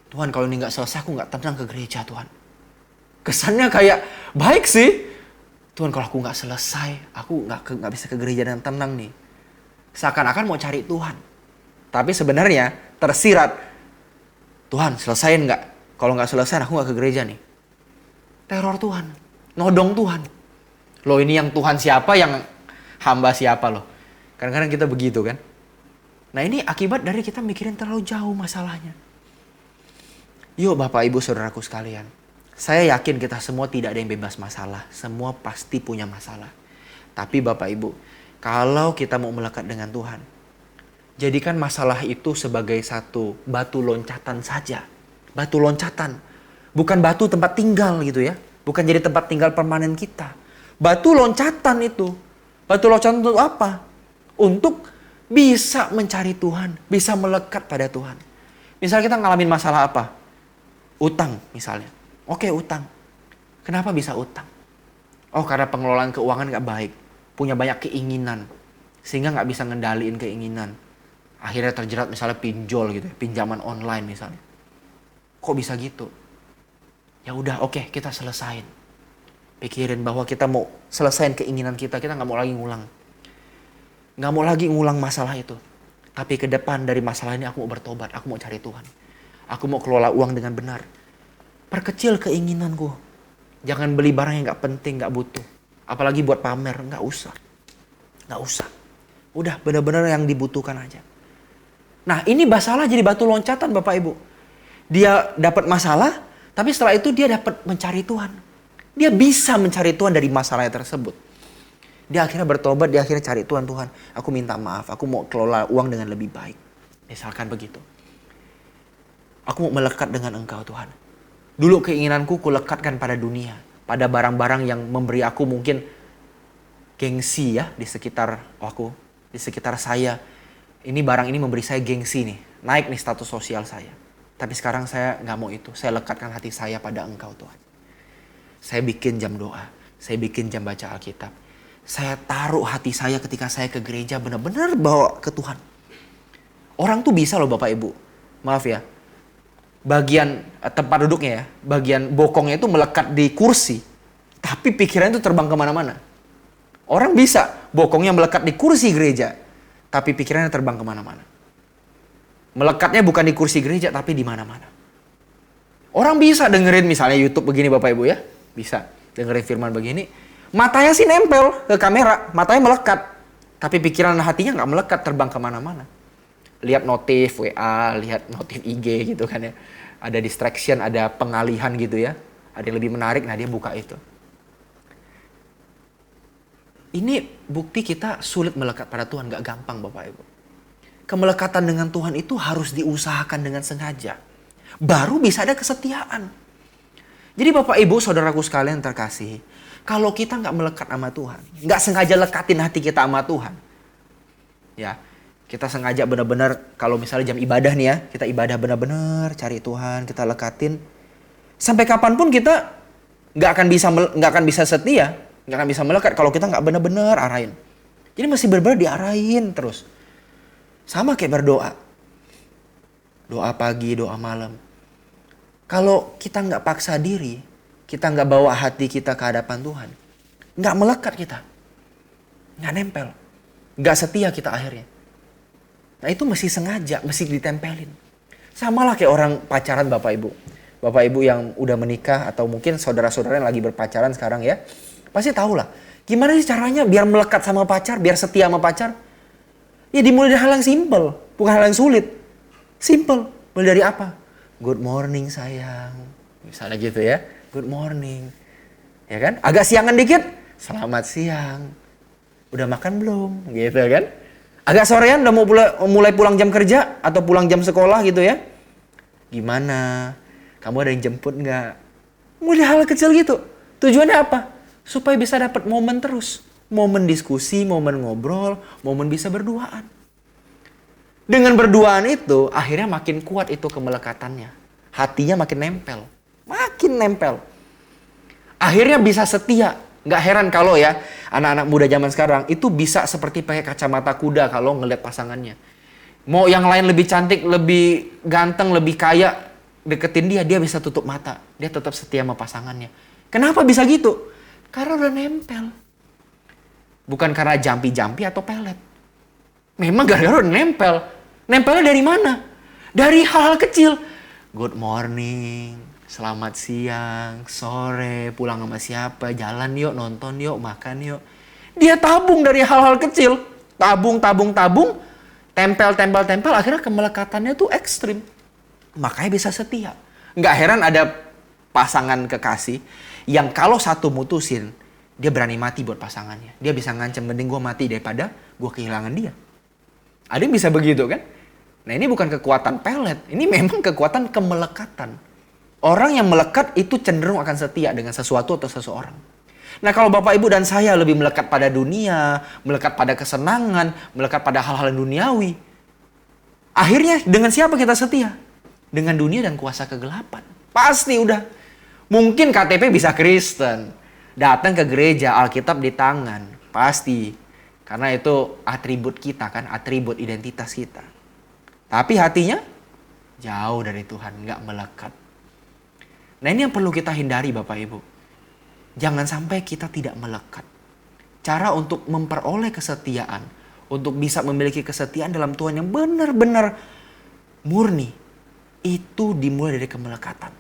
Tuhan, kalau ini nggak selesai, aku nggak tenang ke gereja, Tuhan. Kesannya kayak baik sih. Tuhan, kalau aku nggak selesai, aku nggak bisa ke gereja dan tenang nih. Seakan-akan mau cari Tuhan. Tapi sebenarnya tersirat, Tuhan selesain nggak? Kalau nggak selesai, aku nggak ke gereja nih. Teror Tuhan, nodong Tuhan. Loh, ini yang Tuhan siapa, yang hamba siapa loh? Kadang-kadang kita begitu kan. Nah, ini akibat dari kita mikirin terlalu jauh masalahnya. Yuk Bapak Ibu Saudaraku sekalian. Saya yakin kita semua tidak ada yang bebas masalah. Semua pasti punya masalah. Tapi Bapak Ibu, kalau kita mau melekat dengan Tuhan, jadikan masalah itu sebagai satu batu loncatan saja. Batu loncatan. Bukan batu tempat tinggal gitu ya. Bukan jadi tempat tinggal permanen kita. Batu loncatan itu. Batu loncatan itu apa? Untuk bisa mencari Tuhan. Bisa melekat pada Tuhan. Misalnya kita ngalamin masalah apa? Utang misalnya. Oke, utang. Kenapa bisa utang? Oh, karena pengelolaan keuangan gak baik. Punya banyak keinginan. Sehingga gak bisa ngendaliin keinginan. Akhirnya terjerat misalnya pinjol gitu ya. Pinjaman online misalnya. Kok bisa gitu? Ya udah, oke, kita selesain. Pikirin bahwa kita mau selesain keinginan kita. Kita gak mau lagi ngulang. Gak mau lagi ngulang masalah itu. Tapi ke depan dari masalah ini aku mau bertobat. Aku mau cari Tuhan. Aku mau kelola uang dengan benar. Perkecil keinginanku. Jangan beli barang yang gak penting, gak butuh. Apalagi buat pamer, gak usah. Gak usah. Udah benar-benar yang dibutuhkan aja. Nah, ini masalah jadi batu loncatan Bapak Ibu. Dia dapat masalah, tapi setelah itu dia dapat mencari Tuhan. Dia bisa mencari Tuhan dari masalahnya tersebut. Dia akhirnya bertobat, dia akhirnya cari Tuhan. Tuhan, aku minta maaf, aku mau kelola uang dengan lebih baik. Misalkan begitu. Aku mau melekat dengan Engkau Tuhan. Dulu keinginanku kulekatkan pada dunia. Pada barang-barang yang memberi aku mungkin gengsi ya di sekitar aku. Di sekitar saya. Ini barang ini memberi saya gengsi nih. Naik nih status sosial saya. Tapi sekarang saya gak mau itu. Saya lekatkan hati saya pada Engkau Tuhan. Saya bikin jam doa. Saya bikin jam baca Alkitab. Saya taruh hati saya ketika saya ke gereja benar-benar bawa ke Tuhan. Orang tuh bisa loh Bapak Ibu. Maaf ya. Bagian tempat duduknya ya, bagian bokongnya itu melekat di kursi, tapi pikirannya itu terbang kemana-mana. Orang bisa bokongnya melekat di kursi gereja, tapi pikirannya terbang kemana-mana. Melekatnya bukan di kursi gereja, tapi di mana-mana. Orang bisa dengerin misalnya YouTube begini Bapak Ibu ya, bisa dengerin firman begini, matanya sih nempel ke kamera, matanya melekat, tapi pikiran hatinya nggak melekat, terbang kemana-mana. Lihat notif WA, lihat notif IG gitu kan ya. Ada distraction, ada pengalihan gitu ya. Ada yang lebih menarik, nah dia buka itu. Ini bukti kita sulit melekat pada Tuhan, gak gampang Bapak Ibu. Kemelekatan dengan Tuhan itu harus diusahakan dengan sengaja. Baru bisa ada kesetiaan. Jadi Bapak Ibu, saudaraku sekalian terkasih. Kalau kita gak melekat sama Tuhan, gak sengaja lekatin hati kita sama Tuhan. Ya. Kita sengaja benar-benar kalau misalnya jam ibadah nih ya. Kita ibadah benar-benar cari Tuhan. Kita lekatin. Sampai kapanpun kita gak akan bisa setia. Gak akan bisa melekat kalau kita gak benar-benar arahin. Jadi masih benar-benar diarahin terus. Sama kayak berdoa. Doa pagi, doa malam. Kalau kita gak paksa diri. Kita gak bawa hati kita ke hadapan Tuhan. Gak melekat kita. Gak nempel. Gak setia kita akhirnya. Nah itu mesti sengaja, mesti ditempelin. Sama lah kayak orang pacaran Bapak Ibu. Bapak Ibu yang udah menikah atau mungkin saudara-saudara yang lagi berpacaran sekarang ya. Pasti tahu lah. Gimana sih caranya biar melekat sama pacar, biar setia sama pacar? Ya dimulai dari hal yang simple, bukan hal yang sulit. Simple. Mulai dari apa? Good morning sayang. Misalnya gitu ya. Good morning. Ya kan? Agak siangan dikit. Selamat siang. Udah makan belum? Gitu kan? Agak sorean udah mau mulai pulang jam kerja atau pulang jam sekolah gitu ya. Gimana? Kamu ada yang jemput nggak? Mulai hal kecil gitu. Tujuannya apa? Supaya bisa dapat momen terus. Momen diskusi, momen ngobrol, momen bisa berduaan. Dengan berduaan itu, akhirnya makin kuat itu kemelekatannya. Hatinya makin nempel. Makin nempel. Akhirnya bisa setia. Nggak heran kalau ya, anak-anak muda zaman sekarang itu bisa seperti pakai kacamata kuda kalau ngeliat pasangannya. Mau yang lain lebih cantik, lebih ganteng, lebih kaya, deketin dia bisa tutup mata. Dia tetap setia sama pasangannya. Kenapa bisa gitu? Karena udah nempel. Bukan karena jampi-jampi atau pelet. Memang gara-gara udah nempel. Nempelnya dari mana? Dari hal-hal kecil. Good morning, selamat siang, sore, pulang sama siapa, jalan yuk, nonton yuk, makan yuk. Dia tabung dari hal-hal kecil. Tabung, tempel, akhirnya kemelekatannya tuh ekstrim. Makanya bisa setia. Nggak heran ada pasangan kekasih yang kalau satu mutusin, dia berani mati buat pasangannya. Dia bisa ngancam, mending gue mati daripada gue kehilangan dia. Ada yang bisa begitu kan? Nah ini bukan kekuatan pelet, ini memang kekuatan kemelekatan. Orang yang melekat itu cenderung akan setia dengan sesuatu atau seseorang. Nah kalau Bapak Ibu dan saya lebih melekat pada dunia, melekat pada kesenangan, melekat pada hal-hal duniawi. Akhirnya dengan siapa kita setia? Dengan dunia dan kuasa kegelapan. Pasti udah. Mungkin KTP bisa Kristen. Datang ke gereja, Alkitab di tangan. Pasti. Karena itu atribut kita kan, atribut identitas kita. Tapi hatinya jauh dari Tuhan, nggak melekat. Nah ini yang perlu kita hindari Bapak Ibu. Jangan sampai kita tidak melekat. Cara untuk memperoleh kesetiaan, untuk bisa memiliki kesetiaan dalam Tuhan yang benar-benar murni, itu dimulai dari kemelekatan.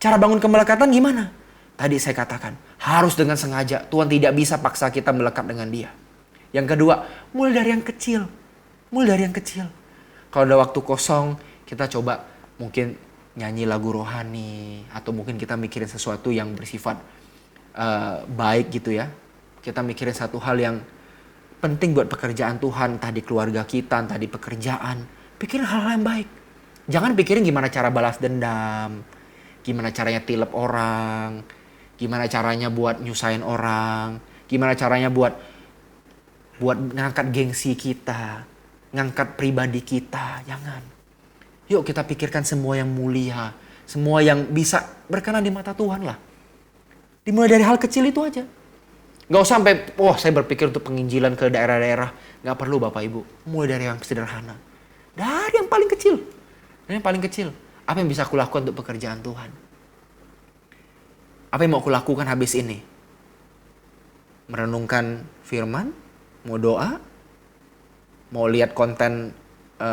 Cara bangun kemelekatan gimana? Tadi saya katakan, harus dengan sengaja. Tuhan tidak bisa paksa kita melekat dengan Dia. Yang kedua, mulai dari yang kecil. Mulai dari yang kecil. Kalau ada waktu kosong, kita coba mungkin nyanyi lagu rohani. Atau mungkin kita mikirin sesuatu yang bersifat baik gitu ya. Kita mikirin satu hal yang penting buat pekerjaan Tuhan. Entah di keluarga kita, entah di pekerjaan. Pikirin hal-hal yang baik. Jangan pikirin gimana cara balas dendam. Gimana caranya tilep orang. Gimana caranya buat nyusahin orang. Gimana caranya buat ngangkat gengsi kita. Ngangkat pribadi kita. Jangan. Yuk kita pikirkan semua yang mulia. Semua yang bisa berkenan di mata Tuhan lah. Dimulai dari hal kecil itu aja. Gak usah sampai, saya berpikir untuk penginjilan ke daerah-daerah. Gak perlu Bapak Ibu. Mulai dari yang sederhana. Dari yang paling kecil. Dari yang paling kecil. Apa yang bisa aku lakukan untuk pekerjaan Tuhan? Apa yang mau aku lakukan habis ini? Merenungkan firman? Mau doa? Mau lihat konten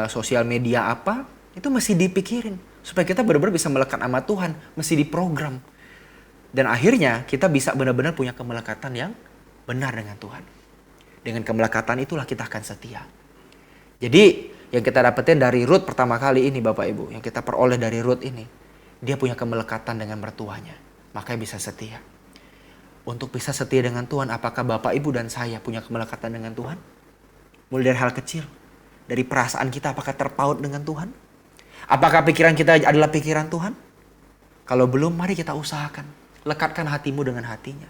sosial media apa? Itu mesti dipikirin. Supaya kita benar-benar bisa melekat sama Tuhan. Mesti diprogram. Dan akhirnya kita bisa benar-benar punya kemelekatan yang benar dengan Tuhan. Dengan kemelekatan itulah kita akan setia. Jadi yang kita dapetin dari Rut pertama kali ini Bapak Ibu. Yang kita peroleh dari Rut ini. Dia punya kemelekatan dengan mertuanya. Makanya bisa setia. Untuk bisa setia dengan Tuhan, apakah Bapak Ibu dan saya punya kemelekatan dengan Tuhan? Mulai dari hal kecil. Dari perasaan kita apakah terpaut dengan Tuhan? Apakah pikiran kita adalah pikiran Tuhan? Kalau belum, mari kita usahakan. Lekatkan hatimu dengan hatinya.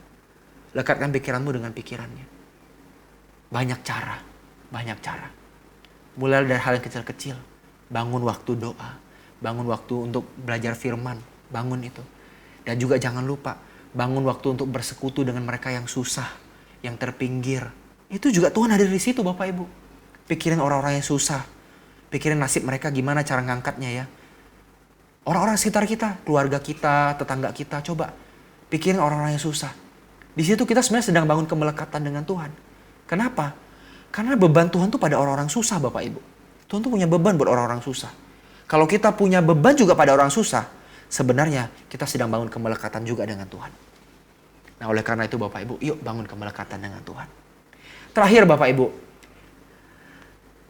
Lekatkan pikiranmu dengan pikirannya. Banyak cara. Banyak cara. Mulai dari hal yang kecil-kecil. Bangun waktu doa. Bangun waktu untuk belajar firman. Bangun itu. Dan juga jangan lupa. Bangun waktu untuk bersekutu dengan mereka yang susah. Yang terpinggir. Itu juga Tuhan ada di situ Bapak Ibu. Pikirin orang-orang yang susah. Pikirin nasib mereka gimana cara ngangkatnya ya. Orang-orang sekitar kita. Keluarga kita, tetangga kita. Coba pikirin orang-orang yang susah. Di situ kita sebenarnya sedang bangun kemelekatan dengan Tuhan. Kenapa? Karena beban Tuhan tuh pada orang-orang susah Bapak Ibu. Tuhan tuh punya beban buat orang-orang susah. Kalau kita punya beban juga pada orang susah, sebenarnya kita sedang bangun kemelekatan juga dengan Tuhan. Nah oleh karena itu Bapak Ibu, yuk bangun kemelekatan dengan Tuhan. Terakhir Bapak Ibu,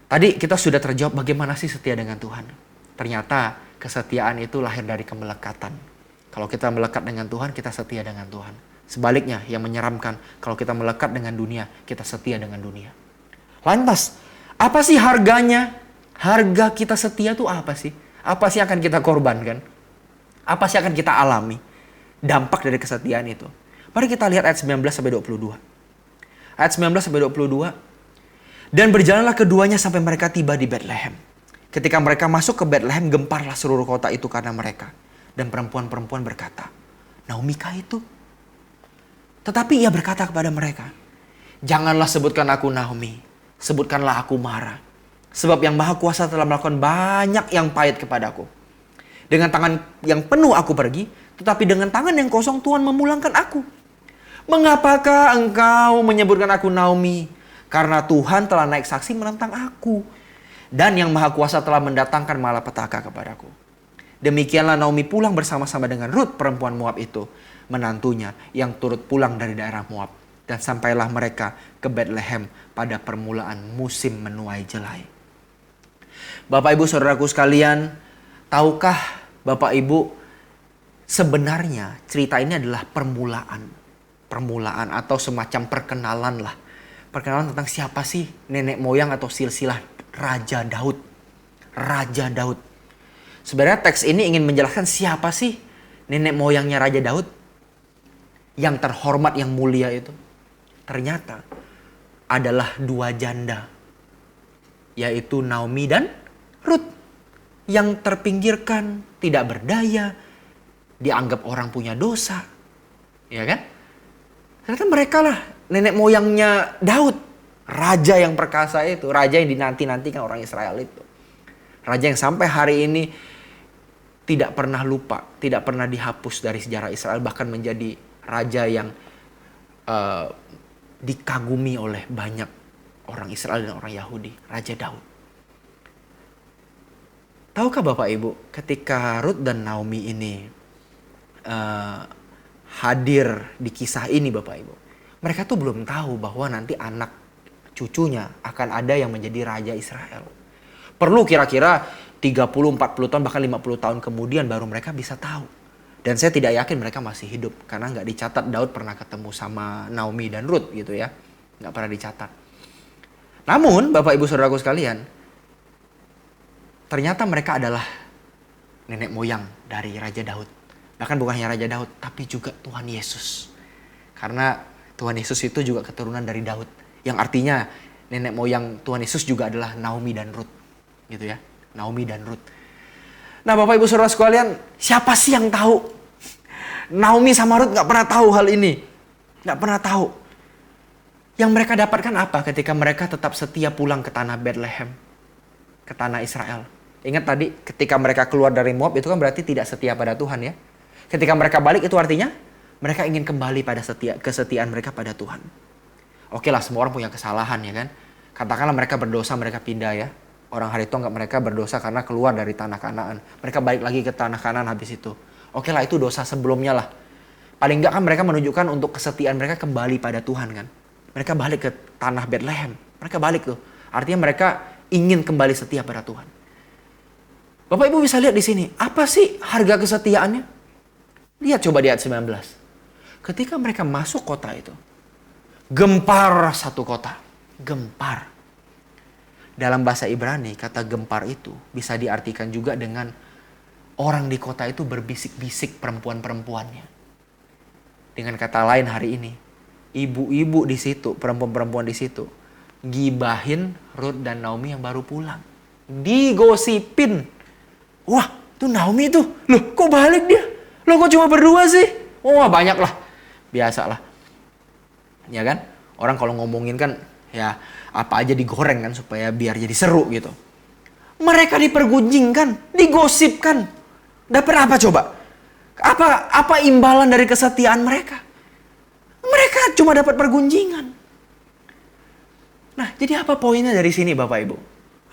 tadi kita sudah terjawab bagaimana sih setia dengan Tuhan. Ternyata kesetiaan itu lahir dari kemelekatan. Kalau kita melekat dengan Tuhan, kita setia dengan Tuhan. Sebaliknya, yang menyeramkan, kalau kita melekat dengan dunia, kita setia dengan dunia. Lantas, apa sih harganya? Harga kita setia itu apa sih? Apa sih akan kita korbankan? Apa sih akan kita alami? dampak dari kesetiaan itu. Mari kita lihat ayat 19 sampai 22. Ayat 19 sampai 22. Dan berjalanlah keduanya sampai mereka tiba di Betlehem. Ketika mereka masuk ke Betlehem, gemparlah seluruh kota itu karena mereka. Dan perempuan-perempuan berkata, Naomi kah itu? Tetapi ia berkata kepada mereka, janganlah sebutkan aku Naomi, sebutkanlah aku Mara. Sebab yang Maha Kuasa telah melakukan banyak yang pahit kepadaku. Dengan tangan yang penuh aku pergi, tetapi dengan tangan yang kosong Tuhan memulangkan aku. Mengapakah engkau menyebutkan aku Naomi? Karena Tuhan telah naik saksi menentang aku. Dan yang Maha Kuasa telah mendatangkan malapetaka kepadaku. Demikianlah Naomi pulang bersama-sama dengan Rut perempuan Moab itu. Menantunya yang turut pulang dari daerah Moab. Dan sampailah mereka ke Betlehem pada permulaan musim menuai jelai. Bapak Ibu Saudaraku sekalian, tahukah Bapak Ibu sebenarnya cerita ini adalah permulaan atau semacam perkenalan lah. Perkenalan tentang siapa sih nenek moyang atau silsilah Raja Daud. Raja Daud. Sebenarnya teks ini ingin menjelaskan siapa sih nenek moyangnya Raja Daud. Yang terhormat, yang mulia itu. Ternyata adalah dua janda. Yaitu Naomi dan Rut. Yang terpinggirkan, tidak berdaya. Dianggap orang punya dosa. Ya kan? Ternyata mereka lah nenek moyangnya Daud. Raja yang perkasa itu. Raja yang dinanti-nantikan orang Israel itu. Raja yang sampai hari ini tidak pernah lupa. Tidak pernah dihapus dari sejarah Israel. Bahkan menjadi raja yang dikagumi oleh banyak orang Israel dan orang Yahudi. Raja Daud. Tahukah Bapak Ibu, ketika Rut dan Naomi ini hadir di kisah ini Bapak Ibu. Mereka tuh belum tahu bahwa nanti anak cucunya akan ada yang menjadi Raja Israel. Perlu kira-kira 30-40 tahun bahkan 50 tahun kemudian baru mereka bisa tahu. Dan saya tidak yakin mereka masih hidup. Karena nggak dicatat Daud pernah ketemu sama Naomi dan Rut gitu ya. Nggak pernah dicatat. Namun Bapak Ibu Saudaraku sekalian, ternyata mereka adalah nenek moyang dari Raja Daud. Bahkan bukan hanya Raja Daud, tapi juga Tuhan Yesus. Karena Tuhan Yesus itu juga keturunan dari Daud. Yang artinya nenek moyang Tuhan Yesus juga adalah Naomi dan Rut. Gitu ya, Naomi dan Rut. Nah Bapak Ibu Saudara sekalian, siapa sih yang tahu? Naomi sama Rut gak pernah tahu hal ini. Gak pernah tahu. Yang mereka dapatkan apa ketika mereka tetap setia pulang ke tanah Bethlehem? Ke tanah Israel. Ingat tadi ketika mereka keluar dari Moab itu kan berarti tidak setia pada Tuhan ya. Ketika mereka balik itu artinya mereka ingin kembali pada kesetiaan mereka pada Tuhan. Oke lah, semua orang punya kesalahan ya kan. Katakanlah mereka berdosa, mereka pindah ya. Orang hari itu anggap mereka berdosa karena keluar dari tanah Kanaan. Mereka balik lagi ke tanah Kanaan habis itu. Oke lah, itu dosa sebelumnya lah. Paling enggak kan mereka menunjukkan untuk kesetiaan mereka kembali pada Tuhan kan. Mereka balik ke tanah Bethlehem. Mereka balik tuh. Artinya mereka ingin kembali setia pada Tuhan. Bapak Ibu bisa lihat di sini. Apa sih harga kesetiaannya? Lihat coba di ayat 19. Ketika mereka masuk kota itu. Gempar satu kota. Gempar. Dalam bahasa Ibrani kata gempar itu bisa diartikan juga dengan orang di kota itu berbisik-bisik perempuan-perempuannya. Dengan kata lain hari ini, ibu-ibu di situ, perempuan-perempuan di situ, gibahin Rut dan Naomi yang baru pulang. Digosipin. Wah, tuh Naomi tuh. Loh, kok balik dia? Loh, kok cuma berdua sih? Wah, banyak lah. Biasalah. Ya kan? Orang kalau ngomongin kan ya apa aja digoreng kan supaya biar jadi seru gitu. Mereka dipergunjingkan, digosipkan. Dapat apa coba? Apa imbalan dari kesetiaan mereka? Mereka cuma dapat pergunjingan. Nah, jadi apa poinnya dari sini Bapak Ibu?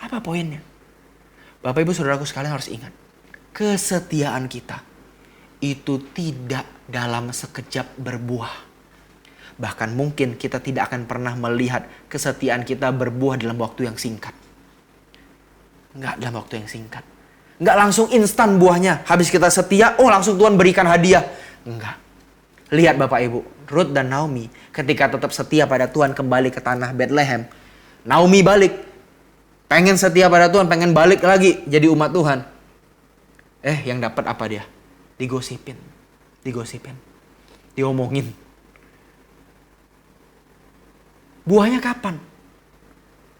Apa poinnya? Bapak Ibu Saudaraku sekalian harus ingat. Kesetiaan kita itu tidak dalam sekejap berbuah. Bahkan mungkin kita tidak akan pernah melihat kesetiaan kita berbuah dalam waktu yang singkat. Enggak dalam waktu yang singkat. Enggak langsung instan buahnya. Habis kita setia, oh langsung Tuhan berikan hadiah. Enggak. Lihat Bapak Ibu, Rut dan Naomi ketika tetap setia pada Tuhan kembali ke tanah Bethlehem. Naomi balik. Pengen setia pada Tuhan, pengen balik lagi jadi umat Tuhan. Yang dapat apa dia? Digosipin. digosipin, diomongin. Buahnya kapan?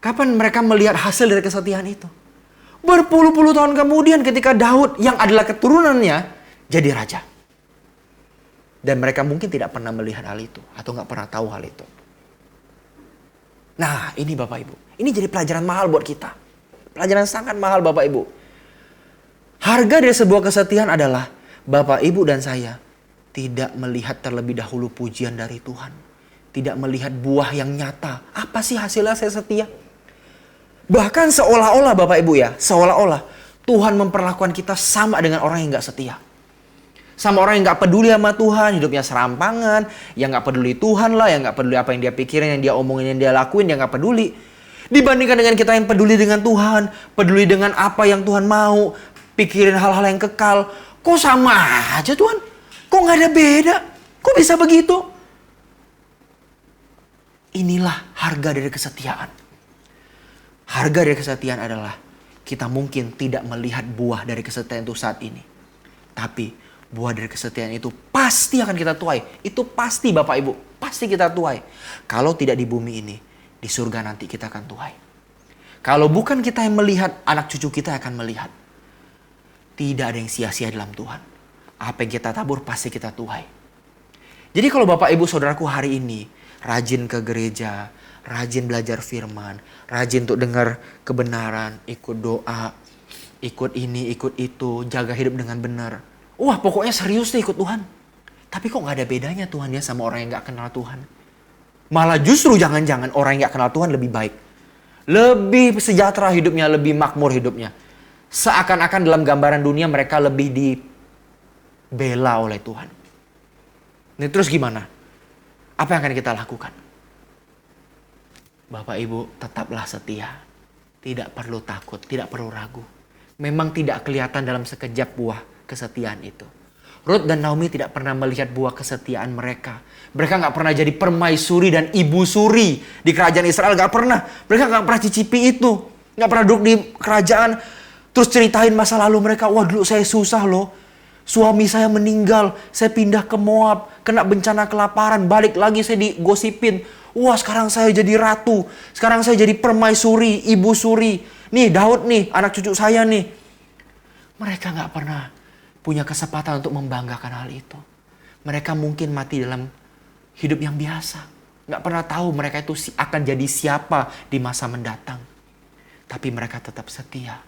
Kapan mereka melihat hasil dari kesetiaan itu? Berpuluh-puluh tahun kemudian ketika Daud yang adalah keturunannya jadi raja. Dan mereka mungkin tidak pernah melihat hal itu. Atau gak pernah tahu hal itu. Nah ini Bapak Ibu. Ini jadi pelajaran mahal buat kita. Pelajaran sangat mahal Bapak Ibu. Harga dari sebuah kesetiaan adalah Bapak Ibu dan saya tidak melihat terlebih dahulu pujian dari Tuhan. Tidak melihat buah yang nyata. Apa sih hasilnya saya setia? Bahkan seolah-olah Bapak Ibu ya, seolah-olah Tuhan memperlakukan kita sama dengan orang yang gak setia. Sama orang yang gak peduli sama Tuhan, hidupnya serampangan, yang gak peduli Tuhan lah, yang gak peduli apa yang dia pikirin, yang dia omongin, yang dia lakuin, dia gak peduli. Dibandingkan dengan kita yang peduli dengan Tuhan, peduli dengan apa yang Tuhan mau, pikirin hal-hal yang kekal. Kok sama aja Tuhan? Kok gak ada beda? Kok bisa begitu? Inilah harga dari kesetiaan. Harga dari kesetiaan adalah kita mungkin tidak melihat buah dari kesetiaan itu saat ini. Tapi buah dari kesetiaan itu pasti akan kita tuai. Itu pasti Bapak Ibu, pasti kita tuai. Kalau tidak di bumi ini, di surga nanti kita akan tuai. Kalau bukan kita yang melihat, anak cucu kita akan melihat. Tidak ada yang sia-sia dalam Tuhan. Apa yang kita tabur pasti kita tuai. Jadi kalau Bapak Ibu Saudaraku hari ini rajin ke gereja, rajin belajar firman, rajin untuk dengar kebenaran, ikut doa, ikut ini, ikut itu, jaga hidup dengan benar. Wah pokoknya serius deh ikut Tuhan. Tapi kok gak ada bedanya Tuhan ya sama orang yang gak kenal Tuhan. Malah justru jangan-jangan orang yang gak kenal Tuhan lebih baik. Lebih sejahtera hidupnya, lebih makmur hidupnya. Seakan-akan dalam gambaran dunia mereka lebih dibela oleh Tuhan. Ini terus gimana? Apa yang akan kita lakukan? Bapak Ibu tetaplah setia. Tidak perlu takut, tidak perlu ragu. Memang tidak kelihatan dalam sekejap buah kesetiaan itu. Ruth dan Naomi tidak pernah melihat buah kesetiaan mereka. Mereka gak pernah jadi permaisuri dan ibu suri di kerajaan Israel. Gak pernah. Mereka gak pernah cicipi itu. Gak pernah duduk di kerajaan terus ceritain masa lalu mereka. Wah dulu saya susah loh. Suami saya meninggal. Saya pindah ke Moab. Kena bencana kelaparan. Balik lagi saya digosipin. Wah sekarang saya jadi ratu. Sekarang saya jadi permaisuri, ibu suri. Nih Daud nih, anak cucu saya nih. Mereka gak pernah punya kesempatan untuk membanggakan hal itu. Mereka mungkin mati dalam hidup yang biasa. Gak pernah tahu mereka itu akan jadi siapa di masa mendatang. Tapi mereka tetap setia.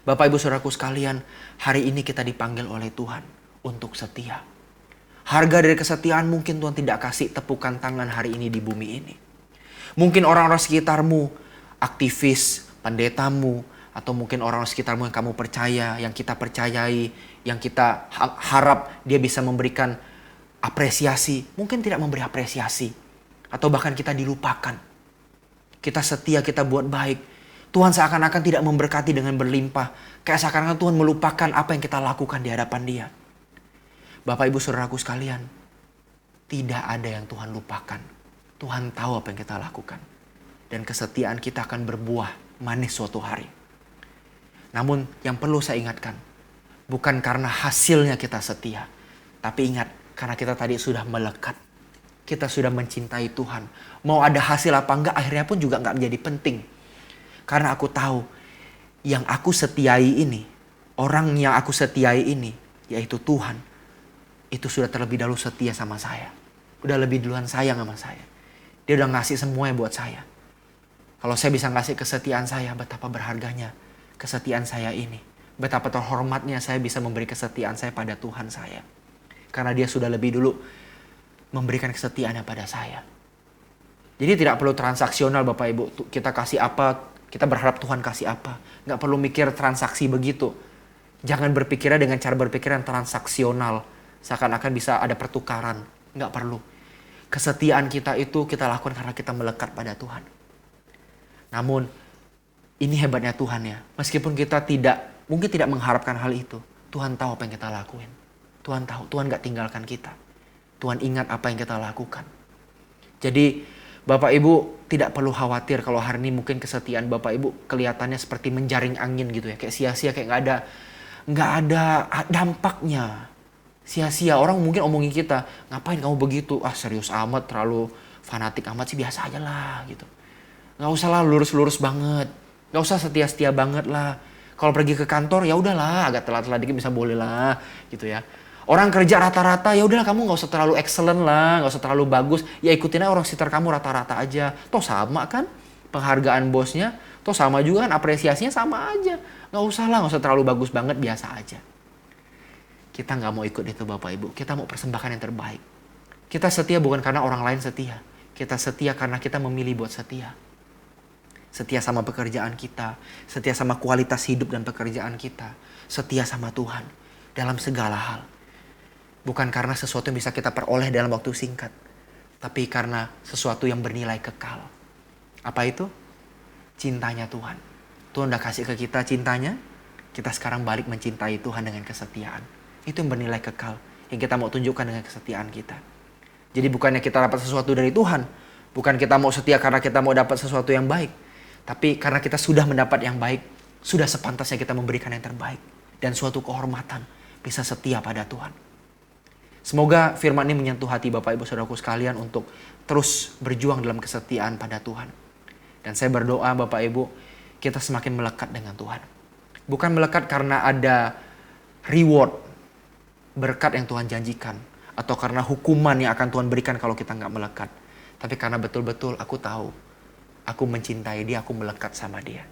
Bapak Ibu Saudaraku sekalian, hari ini kita dipanggil oleh Tuhan untuk setia. Harga dari kesetiaan mungkin Tuhan tidak kasih tepukan tangan hari ini di bumi ini. Mungkin orang-orang sekitarmu, aktivis, pendetamu, atau mungkin orang sekitarmu yang kamu percaya, yang kita percayai, yang kita harap dia bisa memberikan apresiasi. Mungkin tidak memberi apresiasi. Atau bahkan kita dilupakan. Kita setia, kita buat baik. Tuhan seakan-akan tidak memberkati dengan berlimpah. Kayak seakan-akan Tuhan melupakan apa yang kita lakukan di hadapan Dia. Bapak Ibu Saudaraku sekalian, tidak ada yang Tuhan lupakan. Tuhan tahu apa yang kita lakukan. Dan kesetiaan kita akan berbuah manis suatu hari. Namun yang perlu saya ingatkan, bukan karena hasilnya kita setia. Tapi ingat, karena kita tadi sudah melekat. Kita sudah mencintai Tuhan. Mau ada hasil apa enggak, akhirnya pun juga enggak menjadi penting. Karena aku tahu, yang aku setiai ini, orang yang aku setiai ini, yaitu Tuhan, itu sudah terlebih dahulu setia sama saya. Udah lebih duluan sayang sama saya. Dia udah ngasih semuanya buat saya. Kalau saya bisa ngasih kesetiaan saya, betapa berharganya kesetiaan saya ini. Betapa terhormatnya saya bisa memberi kesetiaan saya pada Tuhan saya. Karena dia sudah lebih dulu memberikan kesetiaannya pada saya. Jadi tidak perlu transaksional Bapak Ibu. Kita kasih apa, kita berharap Tuhan kasih apa. Gak perlu mikir transaksi begitu. Jangan berpikirnya dengan cara berpikir yang transaksional. Seakan-akan bisa ada pertukaran. Gak perlu. Kesetiaan kita itu kita lakukan karena kita melekat pada Tuhan. Namun ini hebatnya Tuhan ya. Meskipun kita mungkin tidak mengharapkan hal itu. Tuhan tahu apa yang kita lakuin. Tuhan tahu. Tuhan gak tinggalkan kita. Tuhan ingat apa yang kita lakukan. Jadi Bapak Ibu tidak perlu khawatir kalau hari ini mungkin kesetiaan Bapak Ibu kelihatannya seperti menjaring angin gitu ya. Kayak sia-sia, kayak gak ada dampaknya. Sia-sia, orang mungkin omongin kita, ngapain kamu begitu? Ah serius amat, terlalu fanatik amat sih, biasa aja lah gitu. Gak usah lah lurus-lurus banget. Gak usah setia-setia banget lah. Kalau pergi ke kantor ya udahlah, agak telat-telat dikit bisa boleh lah gitu ya. Orang kerja rata-rata ya udahlah, kamu gak usah terlalu excellent lah, gak usah terlalu bagus. Ya ikutin aja orang sekitar kamu rata-rata aja. Toh sama kan penghargaan bosnya, toh sama juga kan apresiasinya sama aja. Gak usah lah, gak usah terlalu bagus banget, biasa aja. Kita nggak mau ikut itu Bapak Ibu. Kita mau persembahkan yang terbaik. Kita setia bukan karena orang lain setia. Kita setia karena kita memilih buat setia. Setia sama pekerjaan kita. Setia sama kualitas hidup dan pekerjaan kita. Setia sama Tuhan dalam segala hal. Bukan karena sesuatu yang bisa kita peroleh dalam waktu singkat. Tapi karena sesuatu yang bernilai kekal. Apa itu? Cintanya Tuhan. Tuhan udah kasih ke kita cintanya. Kita sekarang balik mencintai Tuhan dengan kesetiaan. Itu yang bernilai kekal. Yang kita mau tunjukkan dengan kesetiaan kita. Jadi bukannya kita dapat sesuatu dari Tuhan. Bukan kita mau setia karena kita mau dapat sesuatu yang baik. Tapi karena kita sudah mendapat yang baik. Sudah sepantasnya kita memberikan yang terbaik. Dan suatu kehormatan. Bisa setia pada Tuhan. Semoga firman ini menyentuh hati Bapak Ibu Saudaraku sekalian. Untuk terus berjuang dalam kesetiaan pada Tuhan. Dan saya berdoa Bapak Ibu. Kita semakin melekat dengan Tuhan. Bukan melekat karena ada reward. Berkat yang Tuhan janjikan. Atau karena hukuman yang akan Tuhan berikan kalau kita nggak melekat. Tapi karena betul-betul aku tahu. Aku mencintai dia, aku melekat sama dia.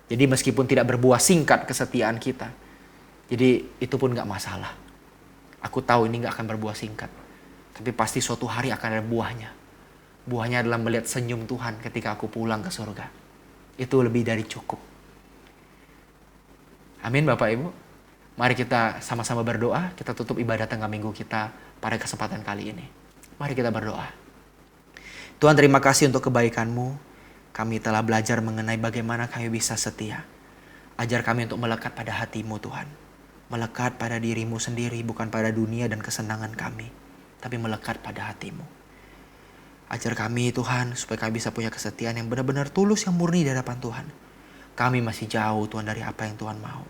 Jadi meskipun tidak berbuah singkat kesetiaan kita. Jadi itu pun nggak masalah. Aku tahu ini nggak akan berbuah singkat. Tapi pasti suatu hari akan ada buahnya. Buahnya adalah melihat senyum Tuhan ketika aku pulang ke surga. Itu lebih dari cukup. Amin Bapak Ibu. Mari kita sama-sama berdoa, kita tutup ibadah tengah minggu kita pada kesempatan kali ini. Mari kita berdoa. Tuhan terima kasih untuk kebaikan-Mu. Kami telah belajar mengenai bagaimana kami bisa setia. Ajar kami untuk melekat pada hati-Mu Tuhan. Melekat pada diri-Mu sendiri, bukan pada dunia dan kesenangan kami. Tapi melekat pada hati-Mu. Ajar kami Tuhan, supaya kami bisa punya kesetiaan yang benar-benar tulus, yang murni di hadapan Tuhan. Kami masih jauh Tuhan dari apa yang Tuhan mau.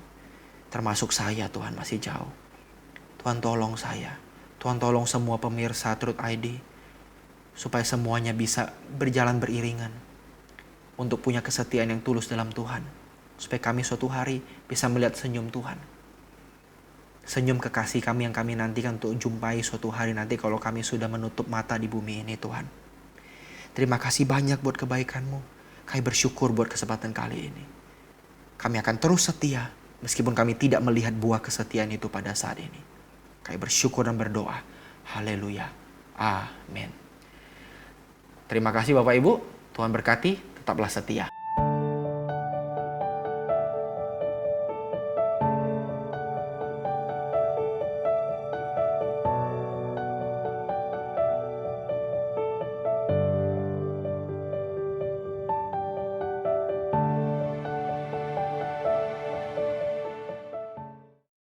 Termasuk saya Tuhan masih jauh. Tuhan tolong saya. Tuhan tolong semua pemirsa Truth ID. Supaya semuanya bisa berjalan beriringan. Untuk punya kesetiaan yang tulus dalam Tuhan. Supaya kami suatu hari bisa melihat senyum Tuhan. Senyum kekasih kami yang kami nantikan untuk jumpai suatu hari nanti kalau kami sudah menutup mata di bumi ini Tuhan. Terima kasih banyak buat kebaikan-Mu. Kami bersyukur buat kesempatan kali ini. Kami akan terus setia. Meskipun kami tidak melihat buah kesetiaan itu pada saat ini. Kami bersyukur dan berdoa. Haleluya. Amin. Terima kasih Bapak Ibu. Tuhan berkati. Tetaplah setia.